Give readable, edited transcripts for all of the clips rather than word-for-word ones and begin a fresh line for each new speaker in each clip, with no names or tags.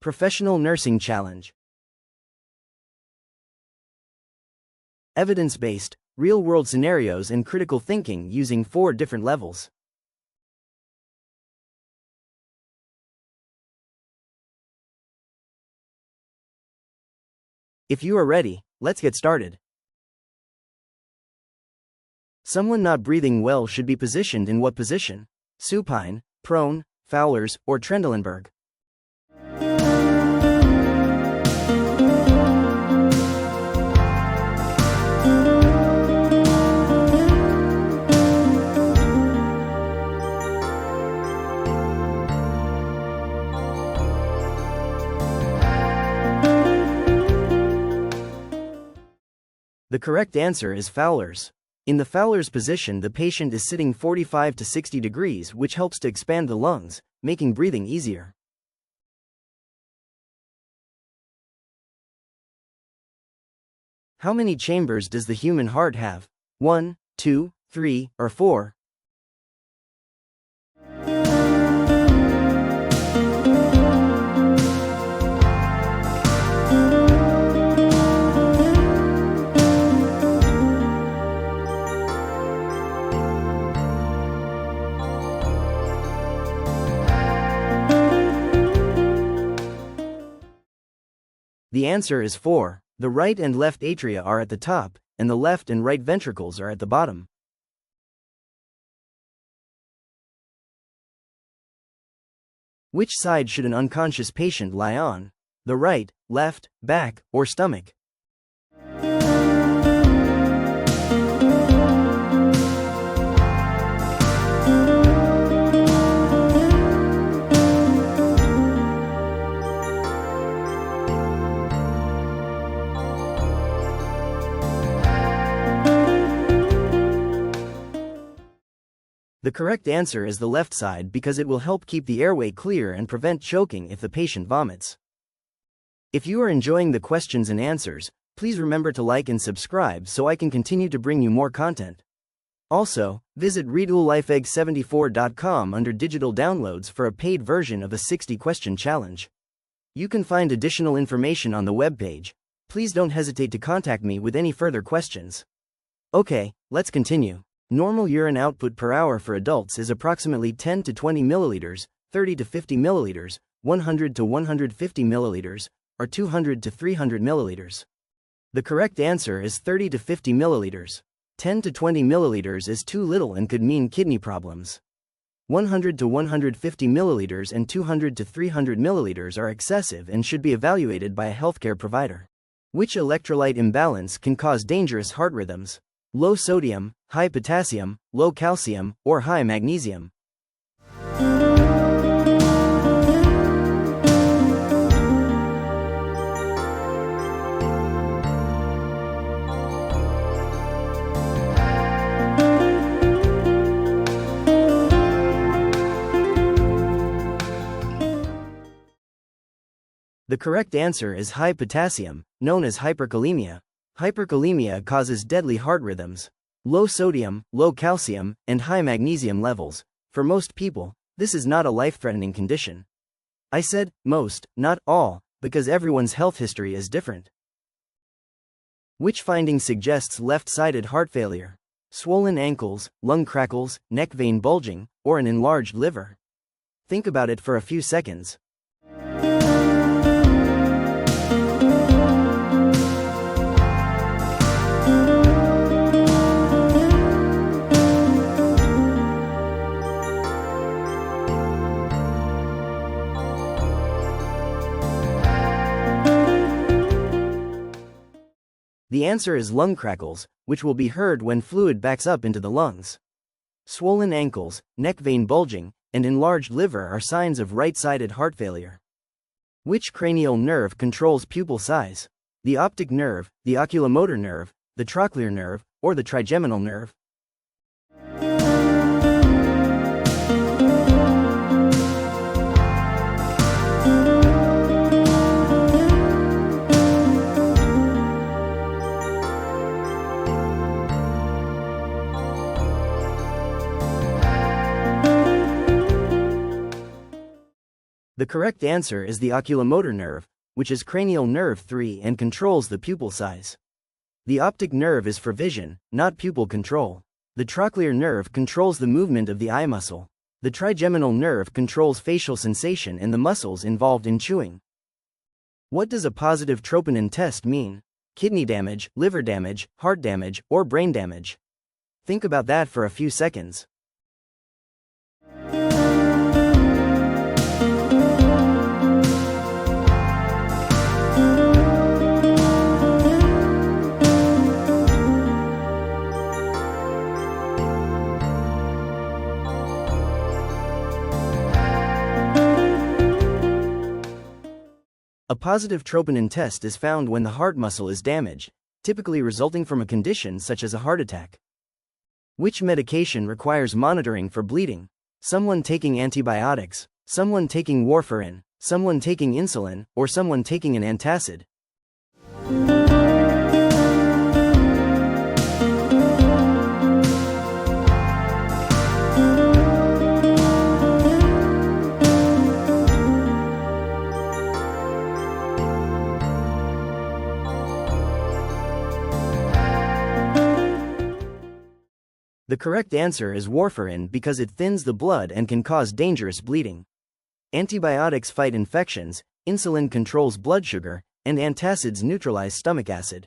Professional Nursing Challenge. Evidence-based, real-world scenarios and critical thinking using 4 different levels. If you are ready, let's get started. Someone not breathing well should be positioned in what position? Supine, prone, Fowler's, or Trendelenburg? The correct answer is Fowler's. In the Fowler's position, the patient is sitting 45 to 60 degrees, which helps to expand the lungs, making breathing easier. How many chambers does the human heart have? 1, 2, 3, or 4? The answer is 4. The right and left atria are at the top, and the left and right ventricles are at the bottom. Which side should an unconscious patient lie on? The right, left, back, or stomach? The correct answer is the left side because it will help keep the airway clear and prevent choking if the patient vomits. If you are enjoying the questions and answers, please remember to like and subscribe so I can continue to bring you more content. Also, visit readulifeegg74.com under digital downloads for a paid version of a 60-question challenge. You can find additional information on the webpage. Please don't hesitate to contact me with any further questions. Okay, let's continue. Normal urine output per hour for adults is approximately 10 to 20 milliliters, 30 to 50 milliliters, 100 to 150 milliliters, or 200 to 300 milliliters. The correct answer is 30 to 50 milliliters. 10 to 20 milliliters is too little and could mean kidney problems. 100 to 150 milliliters and 200 to 300 milliliters are excessive and should be evaluated by a healthcare provider. Which electrolyte imbalance can cause dangerous heart rhythms? Low sodium, high potassium, low calcium, or high magnesium? The correct answer is high potassium, known as hyperkalemia. Hyperkalemia causes deadly heart rhythms. Low sodium, low calcium, and high magnesium levels. For most people, this is not a life-threatening condition. I said most, not all, because everyone's health history is different. Which finding suggests left-sided heart failure? Swollen ankles, lung crackles, neck vein bulging, or an enlarged liver? Think about it for a few seconds. The answer is lung crackles, which will be heard when fluid backs up into the lungs. Swollen ankles, neck vein bulging, and enlarged liver are signs of right-sided heart failure. Which cranial nerve controls pupil size? The optic nerve, the oculomotor nerve, the trochlear nerve, or the trigeminal nerve? The correct answer is the oculomotor nerve, which is cranial nerve 3 and controls the pupil size. The optic nerve is for vision, not pupil control. The trochlear nerve controls the movement of the eye muscle. The trigeminal nerve controls facial sensation and the muscles involved in chewing. What does a positive troponin test mean? Kidney damage, liver damage, heart damage, or brain damage? Think about that for a few seconds. A positive troponin test is found when the heart muscle is damaged, typically resulting from a condition such as a heart attack. Which medication requires monitoring for bleeding? Someone taking antibiotics, someone taking warfarin, someone taking insulin, or someone taking an antacid? The correct answer is warfarin because it thins the blood and can cause dangerous bleeding. Antibiotics fight infections, insulin controls blood sugar, and antacids neutralize stomach acid.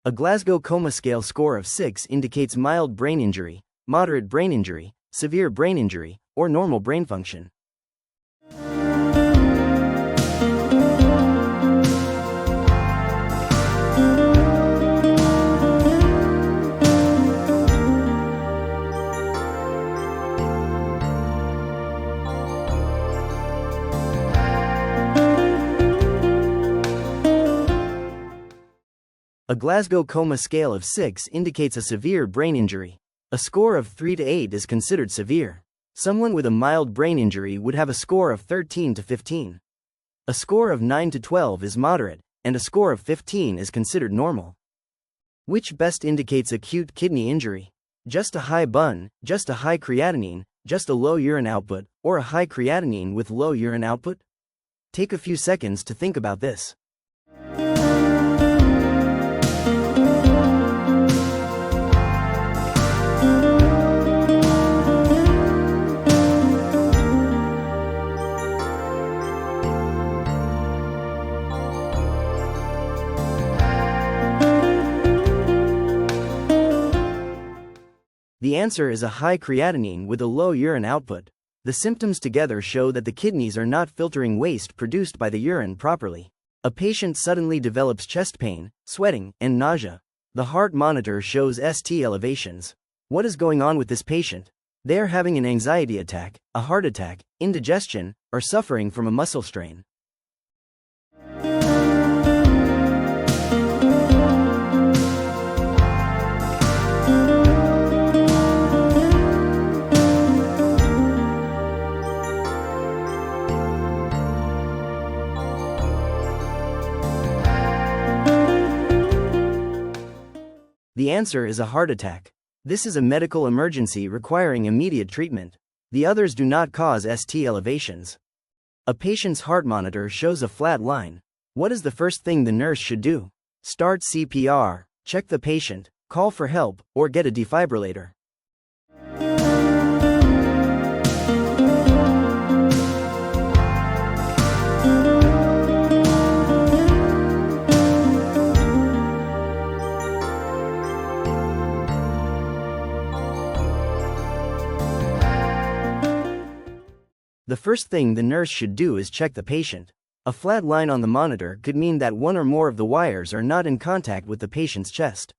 A Glasgow Coma Scale score of 6 indicates mild brain injury, moderate brain injury, severe brain injury, or normal brain function. A Glasgow Coma Scale of 6 indicates a severe brain injury. A score of 3 to 8 is considered severe. Someone with a mild brain injury would have a score of 13 to 15. A score of 9 to 12 is moderate, and a score of 15 is considered normal. Which best indicates acute kidney injury? Just a high BUN, just a high creatinine, just a low urine output, or a high creatinine with low urine output? Take a few seconds to think about this. The answer is a high creatinine with a low urine output. The symptoms together show that the kidneys are not filtering waste produced by the urine properly. A patient suddenly develops chest pain, sweating, and nausea. The heart monitor shows ST elevations. What is going on with this patient? They are having an anxiety attack, a heart attack, indigestion, or suffering from a muscle strain. The answer is a heart attack. This is a medical emergency requiring immediate treatment. The others do not cause ST elevations. A patient's heart monitor shows a flat line. What is the first thing the nurse should do? Start CPR, check the patient, call for help, or get a defibrillator. The first thing the nurse should do is check the patient. A flat line on the monitor could mean that one or more of the wires are not in contact with the patient's chest.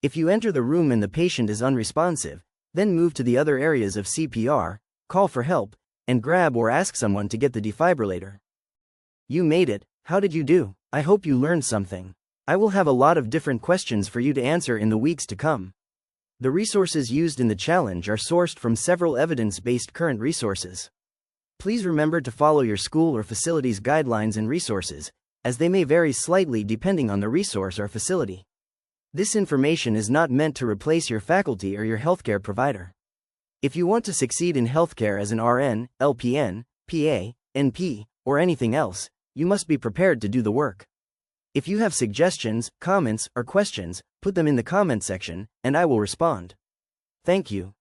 If you enter the room and the patient is unresponsive, then move to the other areas of CPR, call for help, and grab or ask someone to get the defibrillator. You made it. How did you do? I hope you learned something. I will have a lot of different questions for you to answer in the weeks to come. The resources used in the challenge are sourced from several evidence-based current resources. Please remember to follow your school or facility's guidelines and resources, as they may vary slightly depending on the resource or facility. This information is not meant to replace your faculty or your healthcare provider. If you want to succeed in healthcare as an RN, LPN, PA, NP, or anything else, you must be prepared to do the work. If you have suggestions, comments, or questions, put them in the comment section, and I will respond. Thank you.